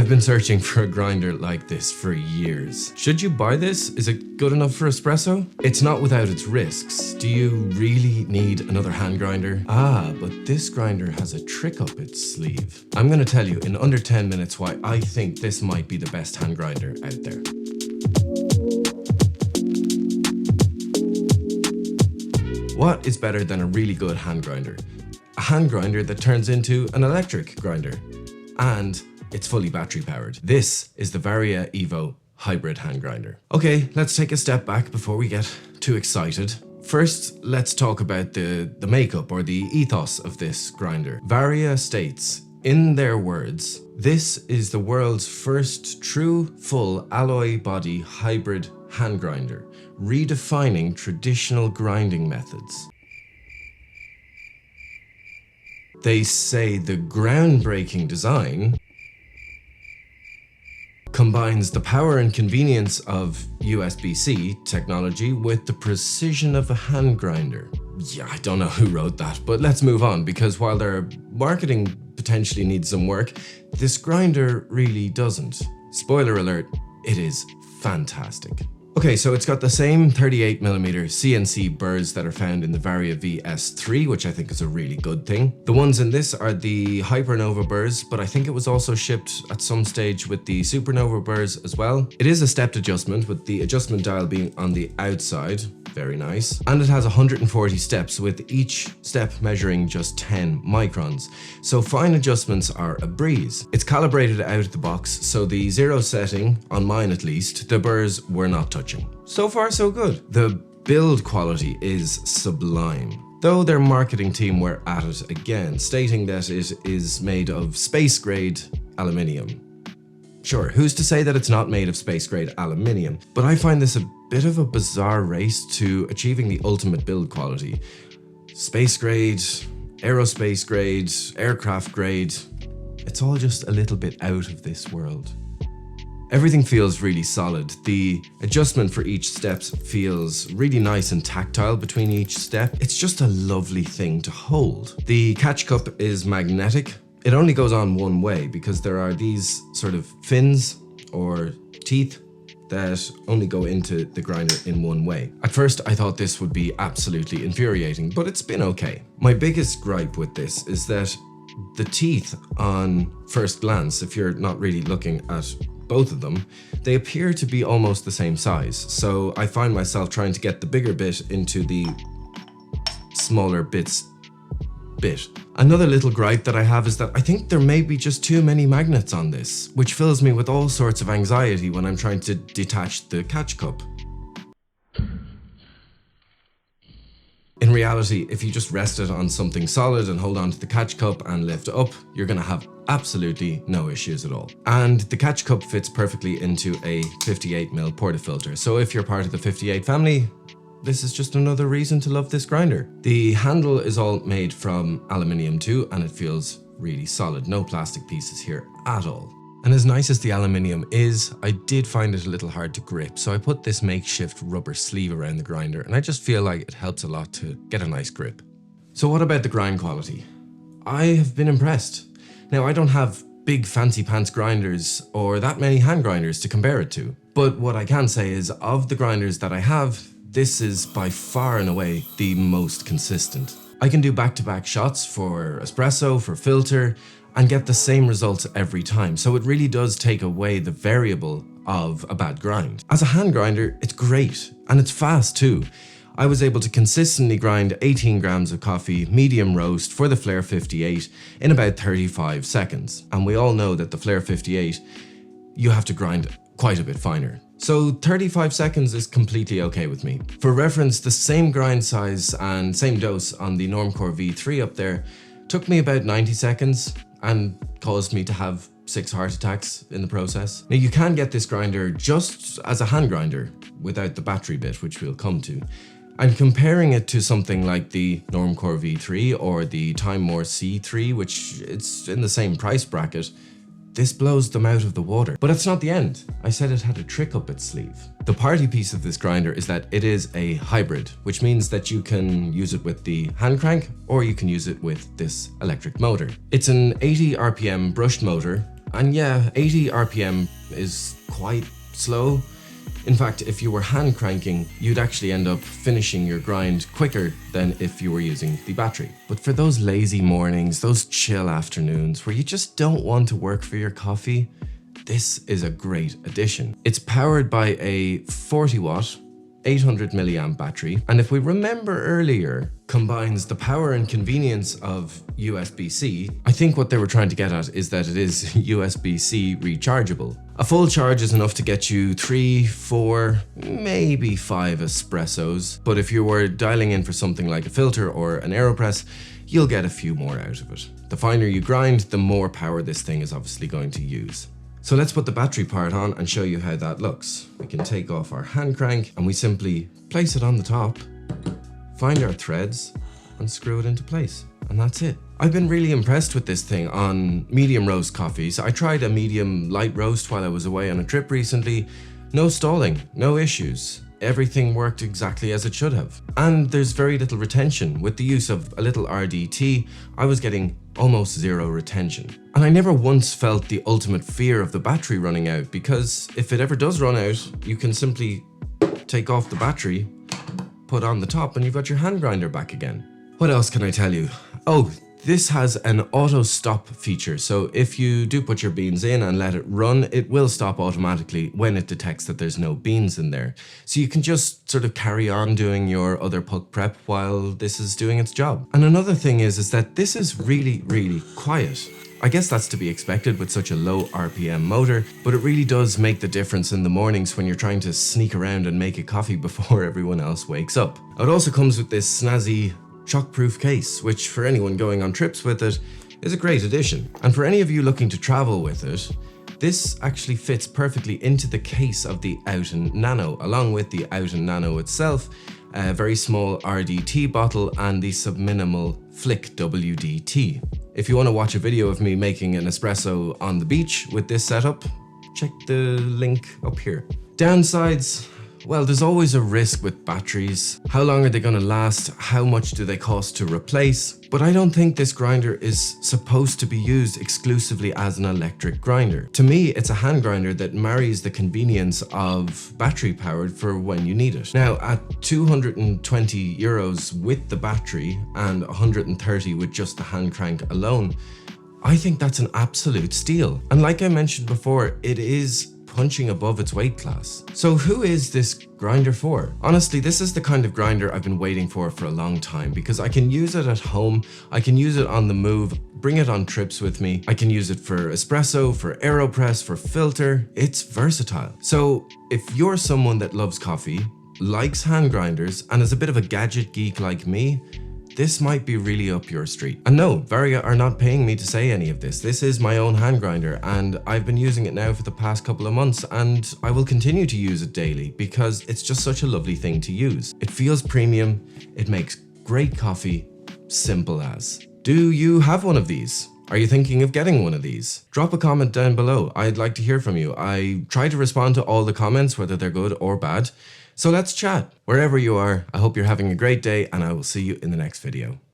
I've been searching for a grinder like this for years. Should you buy this? Is it good enough for espresso? It's not without its risks. Do you really need another hand grinder? But this grinder has a trick up its sleeve. I'm gonna tell you in under 10 minutes why I think this might be the best hand grinder out there. What is better than a really good hand grinder? A hand grinder that turns into an electric grinder. And it's fully battery powered. This is the Varia EVO hybrid hand grinder. Okay, let's take a step back before we get too excited. First, let's talk about the makeup or the ethos of this grinder. Varia states, in their words, this is the world's first true full alloy body hybrid hand grinder, redefining traditional grinding methods. They say the groundbreaking design combines the power and convenience of USB-C technology with the precision of a hand grinder. Yeah, I don't know who wrote that, but let's move on, because while their marketing potentially needs some work, this grinder really doesn't. Spoiler alert, it is fantastic. Okay, so it's got the same 38mm CNC burrs that are found in the Varia VS3, which I think is a really good thing. The ones in this are the Hypernova burrs, but I think it was also shipped at some stage with the Supernova burrs as well. It is a stepped adjustment, with the adjustment dial being on the outside. Very nice. And it has 140 steps, with each step measuring just 10 microns. So fine adjustments are a breeze. It's calibrated out of the box, so the zero setting, on mine at least, the burrs were not touching. So far so good. The build quality is sublime. Though their marketing team were at it again, stating that it is made of space grade aluminium. Sure, who's to say that it's not made of space grade aluminium? But I find this a bit of a bizarre race to achieving the ultimate build quality. Space grade, aerospace grade, aircraft grade, it's all just a little bit out of this world. Everything feels really solid. The adjustment for each step feels really nice and tactile between each step. It's just a lovely thing to hold. The catch cup is magnetic. It only goes on one way because there are these sort of fins or teeth that only go into the grinder in one way. At first, I thought this would be absolutely infuriating, but it's been okay. My biggest gripe with this is that the teeth on first glance, if you're not really looking at both of them, they appear to be almost the same size. So I find myself trying to get the bigger bit into the smaller bit. Another little gripe that I have is that I think there may be just too many magnets on this, which fills me with all sorts of anxiety when I'm trying to detach the catch cup. In reality, if you just rest it on something solid and hold on to the catch cup and lift up, you're gonna have absolutely no issues at all. And the catch cup fits perfectly into a 58mm portafilter. So if you're part of the 58 family, this is just another reason to love this grinder. The handle is all made from aluminium too, and it feels really solid. No plastic pieces here at all. And as nice as the aluminium is, I did find it a little hard to grip, so I put this makeshift rubber sleeve around the grinder, and I just feel like it helps a lot to get a nice grip. So what about the grind quality? I have been impressed. Now, I don't have big fancy pants grinders or that many hand grinders to compare it to, but what I can say is, of the grinders that I have, this is by far and away the most consistent. I can do back-to-back shots for espresso, for filter, and get the same results every time. So it really does take away the variable of a bad grind. As a hand grinder, it's great, and it's fast too. I was able to consistently grind 18 grams of coffee, medium roast, for the Flair 58 in about 35 seconds. And we all know that the Flair 58, you have to grind quite a bit finer. So 35 seconds is completely okay with me. For reference, the same grind size and same dose on the Normcore V3 up there took me about 90 seconds and caused me to have 6 heart attacks in the process. Now, you can get this grinder just as a hand grinder without the battery bit, which we'll come to. And comparing it to something like the Normcore V3 or the Time More C3, which it's in the same price bracket, this blows them out of the water. But it's not the end. I said it had a trick up its sleeve. The party piece of this grinder is that it is a hybrid, which means that you can use it with the hand crank or you can use it with this electric motor. It's an 80 RPM brushed motor And yeah, 80 RPM is quite slow. In fact, if you were hand cranking, you'd actually end up finishing your grind quicker than if you were using the battery. But for those lazy mornings, those chill afternoons where you just don't want to work for your coffee, this is a great addition. It's powered by a 40 watt, 800 milliamp battery, and if we remember earlier, combines the power and convenience of USB-C. I think what they were trying to get at is that it is USB-C rechargeable. A full charge is enough to get you 3, 4, maybe 5 espressos, but if you were dialing in for something like a filter or an AeroPress, you'll get a few more out of it. The finer you grind, the more power this thing is obviously going to use. So let's put the battery part on and show you how that looks. We can take off our hand crank and we simply place it on the top, find our threads and screw it into place. And that's it. I've been really impressed with this thing on medium roast coffees. I tried a medium light roast while I was away on a trip recently. No stalling, no issues. Everything worked exactly as it should have. And there's very little retention. With the use of a little RDT, I was getting almost zero retention. And I never once felt the ultimate fear of the battery running out, because if it ever does run out, you can simply take off the battery, put on the top, and you've got your hand grinder back again. What else can I tell you? Oh, this has an auto stop feature, so if you do put your beans in and let it run, it will stop automatically when it detects that there's no beans in there. So you can just sort of carry on doing your other puck prep while this is doing its job. And another thing is that this is really, really quiet. I guess that's to be expected with such a low RPM motor, but it really does make the difference in the mornings when you're trying to sneak around and make a coffee before everyone else wakes up. It also comes with this snazzy shockproof case, which for anyone going on trips with it is a great addition. And for any of you looking to travel with it, this actually fits perfectly into the case of the Outen Nano, along with the Outen Nano itself, a very small RDT bottle and the subminimal Flick WDT. If you want to watch a video of me making an espresso on the beach with this setup, check the link up here. Downsides? Well, there's always a risk with batteries. How long are they going to last? How much do they cost to replace? But I don't think this grinder is supposed to be used exclusively as an electric grinder. To me, it's a hand grinder that marries the convenience of battery powered for when you need it. Now, at €220 with the battery and 130 with just the hand crank alone, I think that's an absolute steal. And like I mentioned before, it is punching above its weight class. So who is this grinder for? Honestly, this is the kind of grinder I've been waiting for a long time, because I can use it at home, I can use it on the move, bring it on trips with me, I can use it for espresso, for AeroPress, for filter. It's versatile. So if you're someone that loves coffee, likes hand grinders, and is a bit of a gadget geek like me, this might be really up your street. And no, Varia are not paying me to say any of this. This is my own hand grinder, and I've been using it now for the past couple of months, and I will continue to use it daily because it's just such a lovely thing to use. It feels premium, it makes great coffee, simple as. Do you have one of these? Are you thinking of getting one of these? Drop a comment down below. I'd like to hear from you. I try to respond to all the comments, whether they're good or bad. So let's chat. Wherever you are, I hope you're having a great day, and I will see you in the next video.